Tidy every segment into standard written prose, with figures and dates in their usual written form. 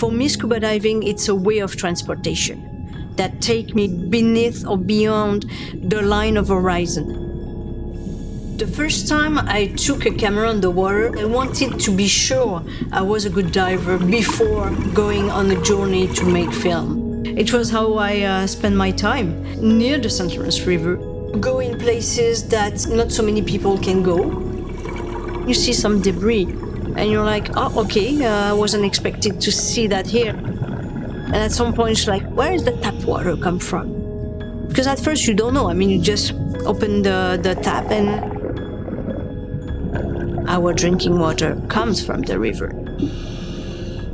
For me, scuba diving, it's a way of transportation that take me beneath or beyond the line of horizon. The first time I took a camera on the water, I wanted to be sure I was a good diver before going on a journey to make film. It was how I spent my time, near the St. Lawrence River. Go in places that not so many people can go. You see some debris, and you're like, oh, okay, I wasn't expected to see that here. And at some point, it's like, where does the tap water come from? Because at first you don't know. I mean, you just open the tap and our drinking water comes from the river.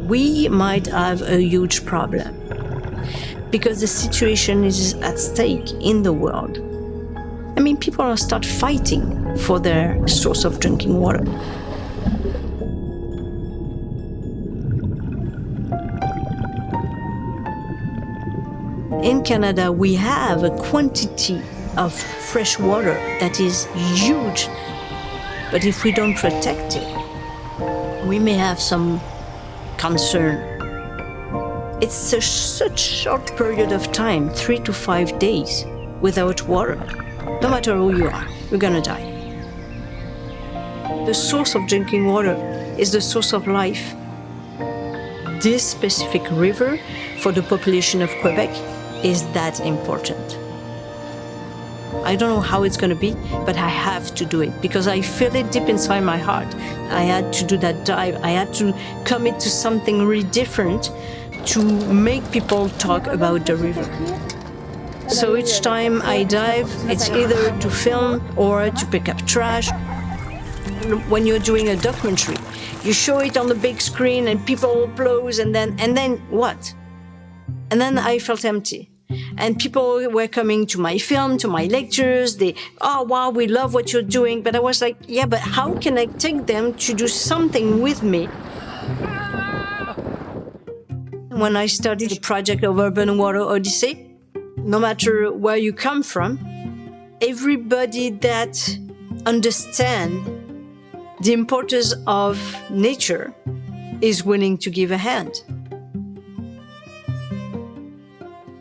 We might have a huge problem because the situation is at stake in the world. I mean, people are start fighting for their source of drinking water. In Canada, we have a quantity of fresh water that is huge. But if we don't protect it, we may have some concern. It's such short period of time, 3 to 5 days, without water. No matter who you are, you're gonna die. The source of drinking water is the source of life. This specific river, for the population of Quebec, is that important. I don't know how it's going to be, but I have to do it because I feel it deep inside my heart. I had to do that dive. I had to commit to something really different to make people talk about the river. So each time I dive, it's either to film or to pick up trash. When you're doing a documentary, you show it on the big screen and people applause, and then what? And then I felt empty. And people were coming to my film, to my lectures. Oh, wow, we love what you're doing. But I was like, yeah, but how can I take them to do something with me? When I started the project of Urban Water Odyssey, no matter where you come from, everybody that understands the importance of nature is willing to give a hand.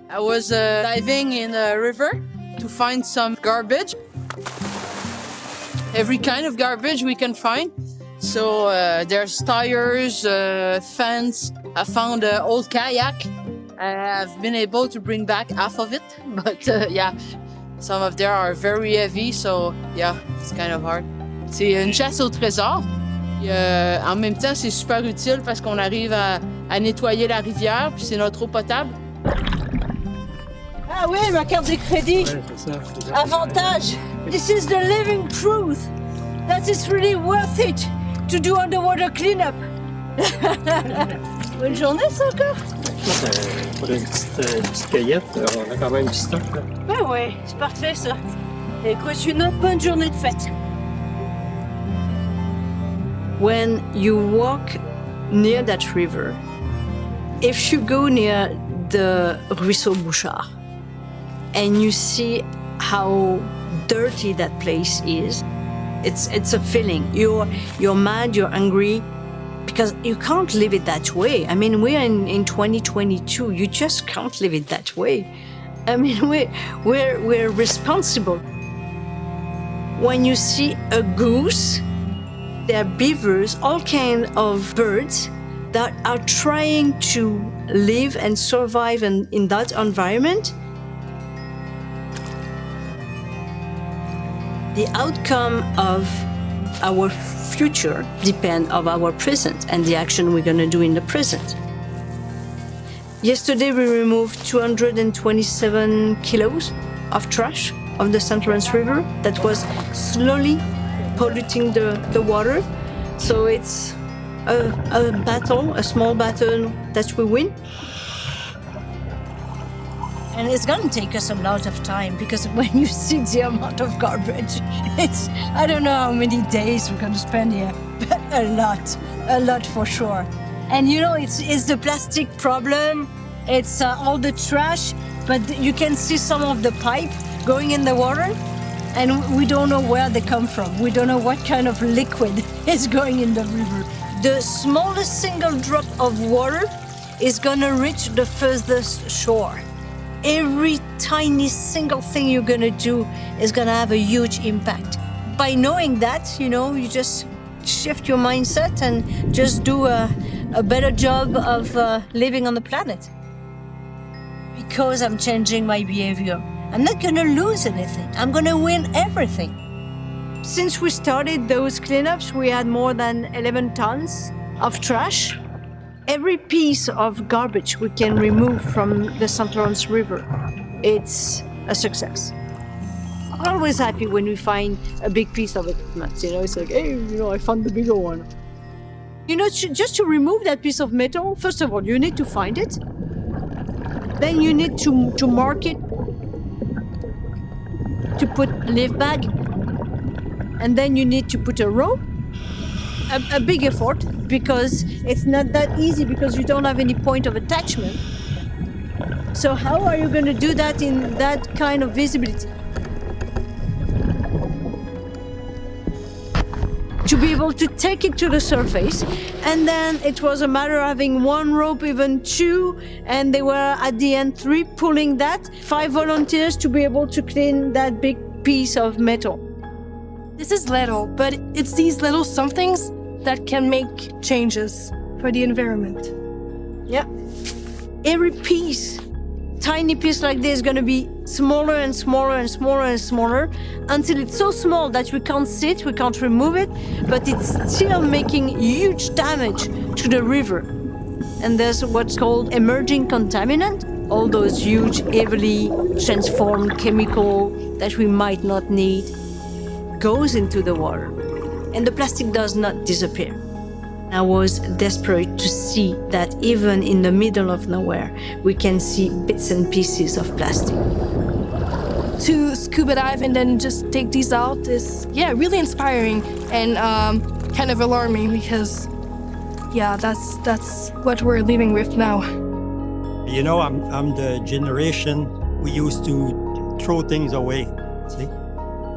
I was diving in a river to find some garbage. Every kind of garbage we can find. So there's tires, fence. I found an old kayak. I've been able to bring back half of it. But yeah, some of them are very heavy. So yeah, it's kind of hard. C'est une chasse au trésor. Et, en même temps, c'est super utile parce qu'on arrive à nettoyer la rivière. Puis c'est notre eau potable. Ah oui, ma carte de crédit. Ouais, c'est ça. Avantage. This is the living proof that it's really worth it to do underwater cleanup. Bonne journée, ça encore. Pour une petite cueillette, on a quand même du stock. Là. Ben oui, c'est parfait ça. Écoute, une autre bonne journée de fête. When you walk near that river, if you go near the Ruisseau Bouchard, and you see how dirty that place is, it's a feeling. You're mad, you're angry, because you can't live it that way. I mean, we're in 2022. You just can't live it that way. I mean, we're responsible. When you see a goose, there are beavers, all kinds of birds that are trying to live and survive in that environment. The outcome of our future depends on our present and the action we're going to do in the present. Yesterday, we removed 227 kilos of trash of the St. Lawrence River that was slowly polluting the water. So it's a battle, a small battle that we win. And it's going to take us a lot of time because when you see the amount of garbage, it's, I don't know how many days we're going to spend here, but a lot for sure. And you know, it's the plastic problem, it's all the trash, but you can see some of the pipe going in the water and we don't know where they come from. We don't know what kind of liquid is going in the river. The smallest single drop of water is gonna reach the furthest shore. Every tiny single thing you're gonna do is gonna have a huge impact. By knowing that, you just shift your mindset and just do a better job of living on the planet. Because I'm changing my behavior, I'm not gonna lose anything. I'm gonna win everything. Since we started those cleanups, we had more than 11 tons of trash. Every piece of garbage we can remove from the St. Lawrence River, it's a success. I'm always happy when we find a big piece of equipment. It's like, hey, I found the bigger one. Just to remove that piece of metal, first of all, you need to find it. Then you need to mark it, to put a leaf bag, and then you need to put a rope. A big effort, because it's not that easy because you don't have any point of attachment. So how are you going to do that in that kind of visibility? To be able to take it to the surface, and then it was a matter of having one rope, even two, and they were at the end 3 pulling that, 5 volunteers to be able to clean that big piece of metal. This is little, but it's these little somethings that can make changes for the environment. Yeah. Every piece, tiny piece like this, is going to be smaller and smaller and smaller and smaller until it's so small that we can't see it, we can't remove it, but it's still making huge damage to the river. And there's what's called emerging contaminant, all those huge, heavily transformed chemical that we might not need, goes into the water, and the plastic does not disappear. I was desperate to see that even in the middle of nowhere, we can see bits and pieces of plastic. To scuba dive and then just take these out is, really inspiring and kind of alarming because, that's what we're living with now. I'm the generation we used to throw things away. See?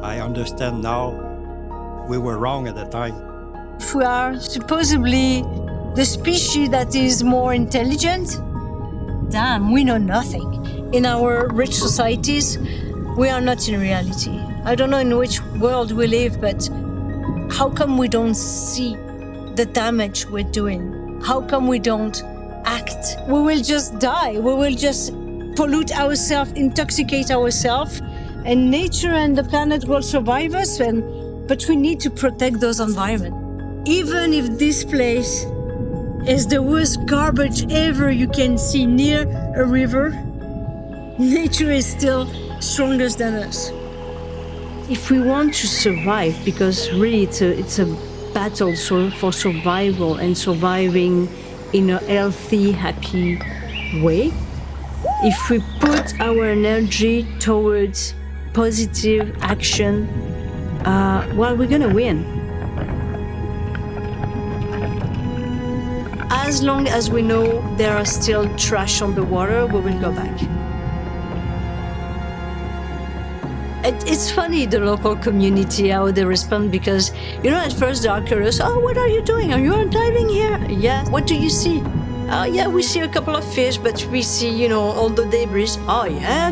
I understand now we were wrong at the time. If we are supposedly the species that is more intelligent, damn, we know nothing. In our rich societies, we are not in reality. I don't know in which world we live, but how come we don't see the damage we're doing? How come we don't act? We will just die. We will just pollute ourselves, intoxicate ourselves, and nature and the planet will survive us, but we need to protect those environments. Even if this place is the worst garbage ever you can see near a river, nature is still stronger than us. If we want to survive, because really it's a battle for survival and surviving in a healthy, happy way, if we put our energy towards positive action, we're gonna win. As long as we know there are still trash on the water, we will go back. It's funny, the local community, how they respond, because, at first they are curious. Oh, what are you doing? Are you diving here? Yeah. What do you see? Oh, yeah, we see a couple of fish, but we see, all the debris. Oh, yeah.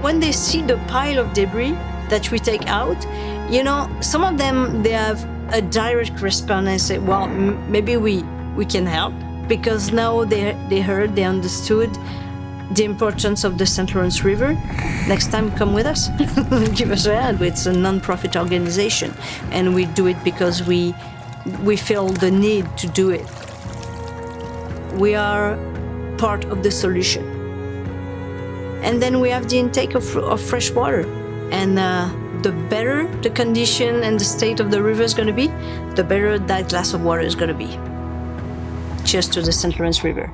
When they see the pile of debris that we take out, some of them, they have a direct response and say, well, maybe we can help, because now they heard, they understood the importance of the St. Lawrence River. Next time, come with us. Give us a hand. It's a non-profit organization, and we do it because we feel the need to do it. We are part of the solution. And then we have the intake of fresh water. And the better the condition and the state of the river is going to be, the better that glass of water is going to be. Cheers to the St. Lawrence River.